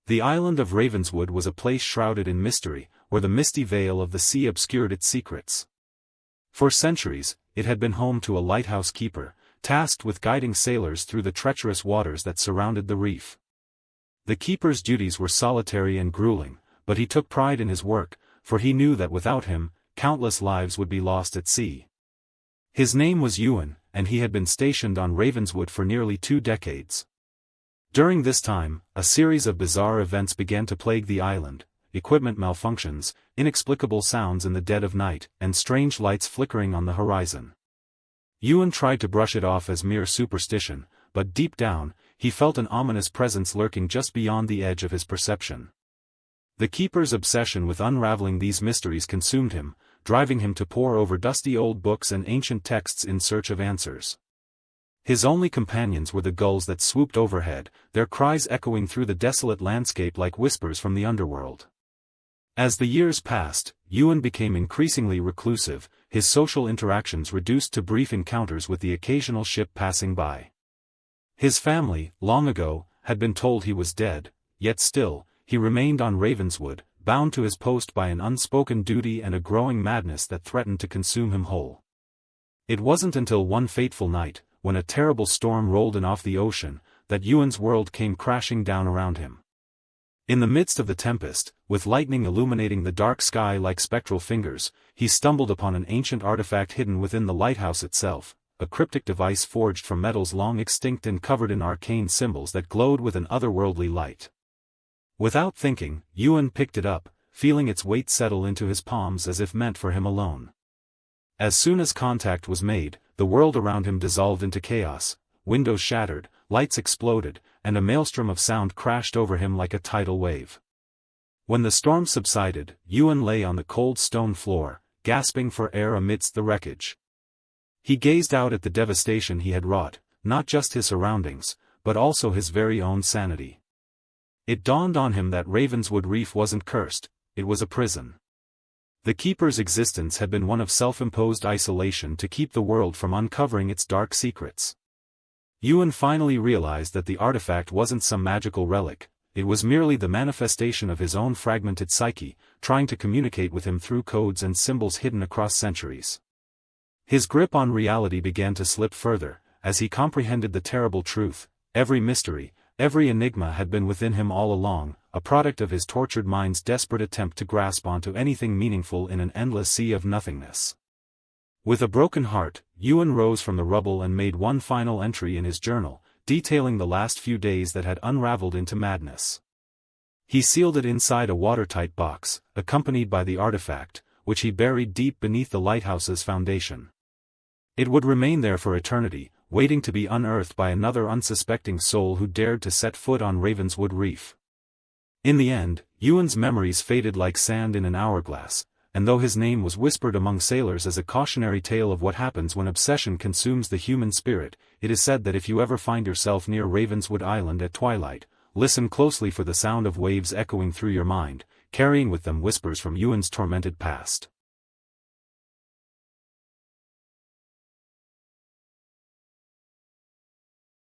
The island of Ravenswood was a place shrouded in mystery, where the misty veil of the sea obscured its secrets. For centuries, it had been home to a lighthouse keeper, tasked with guiding sailors through the treacherous waters that surrounded the reef. The keeper's duties were solitary and grueling, but he took pride in his work, for he knew that without him, countless lives would be lost at sea. His name was Ewan, and he had been stationed on Ravenswood for nearly 2 decades. During this time, a series of bizarre events began to plague the island: equipment malfunctions, inexplicable sounds in the dead of night, and strange lights flickering on the horizon. Ewan tried to brush it off as mere superstition, but deep down, he felt an ominous presence lurking just beyond the edge of his perception. The keeper's obsession with unraveling these mysteries consumed him, driving him to pore over dusty old books and ancient texts in search of answers. His only companions were the gulls that swooped overhead, their cries echoing through the desolate landscape like whispers from the underworld. As the years passed, Ewan became increasingly reclusive, his social interactions reduced to brief encounters with the occasional ship passing by. His family, long ago, had been told he was dead, yet still, he remained on Ravenswood, bound to his post by an unspoken duty and a growing madness that threatened to consume him whole. It wasn't until one fateful night, when a terrible storm rolled in off the ocean, that Ewan's world came crashing down around him. In the midst of the tempest, with lightning illuminating the dark sky like spectral fingers, he stumbled upon an ancient artifact hidden within the lighthouse itself, a cryptic device forged from metals long extinct and covered in arcane symbols that glowed with an otherworldly light. Without thinking, Ewan picked it up, feeling its weight settle into his palms as if meant for him alone. As soon as contact was made, the world around him dissolved into chaos, windows shattered, lights exploded, and a maelstrom of sound crashed over him like a tidal wave. When the storm subsided, Ewan lay on the cold stone floor, gasping for air amidst the wreckage. He gazed out at the devastation he had wrought, not just his surroundings, but also his very own sanity. It dawned on him that Ravenswood Reef wasn't cursed, it was a prison. The keeper's existence had been one of self-imposed isolation to keep the world from uncovering its dark secrets. Ewan finally realized that the artifact wasn't some magical relic, it was merely the manifestation of his own fragmented psyche, trying to communicate with him through codes and symbols hidden across centuries. His grip on reality began to slip further, as he comprehended the terrible truth: every mystery, every enigma had been within him all along, a product of his tortured mind's desperate attempt to grasp onto anything meaningful in an endless sea of nothingness. With a broken heart, Ewan rose from the rubble and made one final entry in his journal, detailing the last few days that had unraveled into madness. He sealed it inside a watertight box, accompanied by the artifact, which he buried deep beneath the lighthouse's foundation. It would remain there for eternity, waiting to be unearthed by another unsuspecting soul who dared to set foot on Ravenswood Reef. In the end, Ewan's memories faded like sand in an hourglass, and though his name was whispered among sailors as a cautionary tale of what happens when obsession consumes the human spirit, it is said that if you ever find yourself near Ravenswood Island at twilight, listen closely for the sound of waves echoing through your mind, carrying with them whispers from Ewan's tormented past.